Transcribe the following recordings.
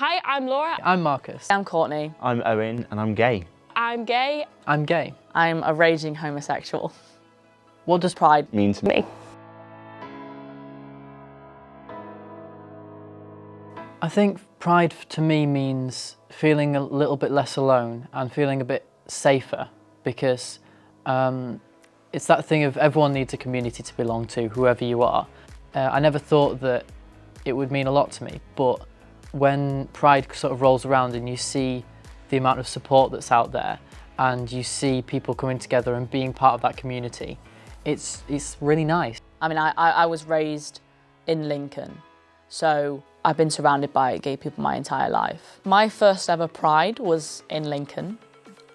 Hi, I'm Laura. I'm Marcus. I'm Courtney. I'm Owen and I'm gay. I'm gay. I'm gay. I'm a raging homosexual. What does pride Mean to me? I think pride to me means feeling a little bit less alone and feeling a bit safer, because it's that thing of everyone needs a community to belong to, whoever you are. I never thought that it would mean a lot to me, but when pride sort of rolls around and you see the amount of support that's out there and you see people coming together and being part of that community, it's really nice. I mean, I was raised in Lincoln, so I've been surrounded by gay people my entire life. My first ever pride was in Lincoln,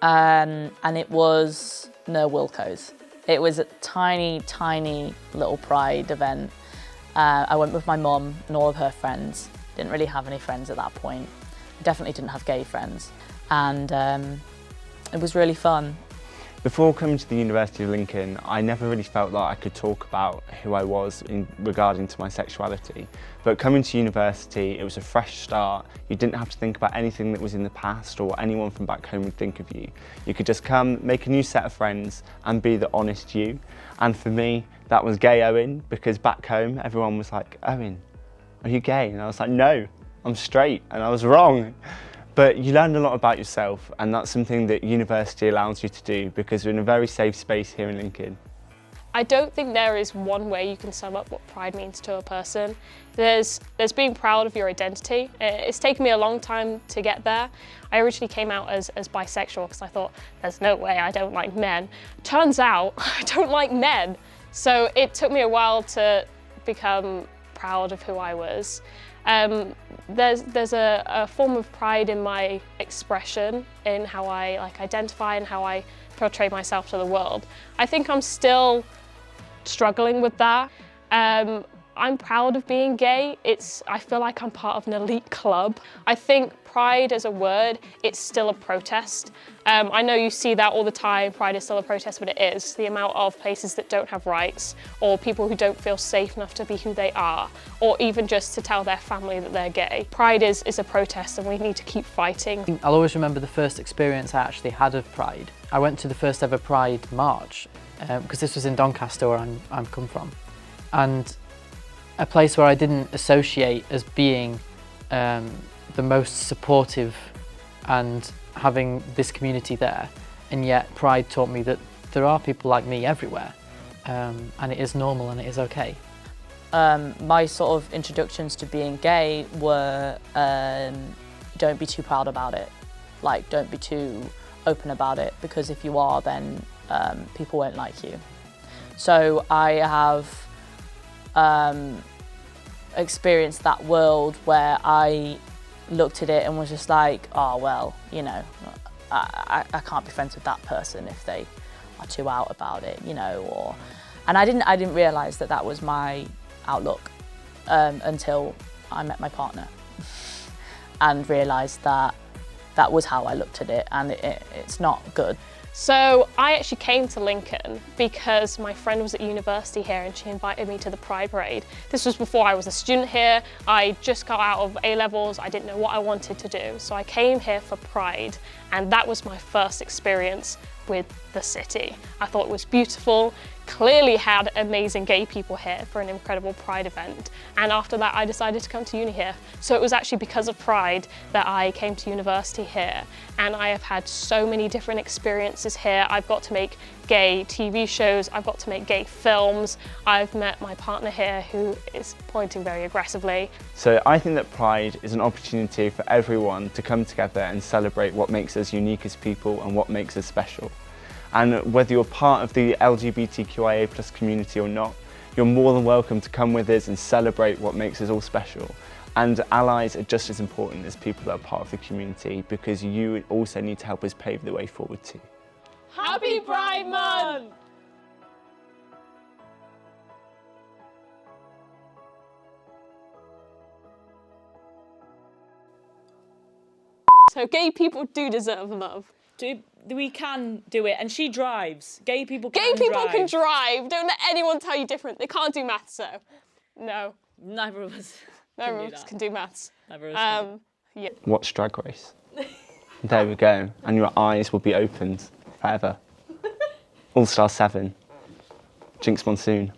and it was near Wilco's. It was a tiny, tiny little pride event. I went with my mum and all of her friends. Didn't really have any friends at that point. Definitely didn't have gay friends. And it was really fun. Before coming to the University of Lincoln, I never really felt like I could talk about who I was regarding to my sexuality. But coming to university, it was a fresh start. You didn't have to think about anything that was in the past or what anyone from back home would think of you. You could just come, make a new set of friends and be the honest you. And for me, that was gay Owen, because back home, everyone was like, Owen, are you gay? And I was like, no, I'm straight, and I was wrong. But you learn a lot about yourself, and that's something that university allows you to do, because we're in a very safe space here in Lincoln. I don't think there is one way you can sum up what pride means to a person. There's being proud of your identity. It's taken me a long time to get there. I originally came out as bisexual because I thought, there's no way I don't like men. Turns out, I don't like men. So it took me a while to become proud of who I was. There's a form of pride in my expression, in how I identify and how I portray myself to the world. I think I'm still struggling with that. I'm proud of being gay. I feel like I'm part of an elite club. I think pride as a word, it's still a protest. I know you see that all the time, pride is still a protest, but it is. The amount of places that don't have rights, or people who don't feel safe enough to be who they are, or even just to tell their family that they're gay. Pride is a protest, and we need to keep fighting. I'll always remember the first experience I actually had of pride. I went to the first ever Pride March, because this was in Doncaster, where I'm come from. And a place where I didn't associate as being the most supportive and having this community there. And yet pride taught me that there are people like me everywhere, and it is normal and it is okay. My sort of introductions to being gay were don't be too proud about it. Like, don't be too open about it, because if you are, then people won't like you. So I have experienced that world where I looked at it and was just like, oh well, you know, I can't be friends with that person if they are too out about it, you know, and I didn't realise that that was my outlook until I met my partner and realised that that was how I looked at it, and it's not good. So I actually came to Lincoln because my friend was at university here and she invited me to the Pride Parade. This was before I was a student here. I just got out of A-levels. I didn't know what I wanted to do. So I came here for Pride, and that was my first experience with the city. I thought it was beautiful, clearly had amazing gay people here for an incredible Pride event. And after that, I decided to come to uni here. So it was actually because of Pride that I came to university here. And I have had so many different experiences here. I've got to make gay TV shows, I've got to make gay films. I've met my partner here who is pointing very aggressively. So I think that Pride is an opportunity for everyone to come together and celebrate what makes us unique as people and what makes us special. And whether you're part of the LGBTQIA+ community or not, you're more than welcome to come with us and celebrate what makes us all special. And allies are just as important as people that are part of the community, because you also need to help us pave the way forward too. Happy Pride Month! So gay people do deserve love. We can do it, and she drives. Gay people can drive. Gay people can drive. Don't let anyone tell you different. They can't do maths, though. No. Neither of us Neither of us can do maths. Neither of us can. Yeah. Watch Drag Race. There we go. And your eyes will be opened forever. All Star 7. Jinx Monsoon.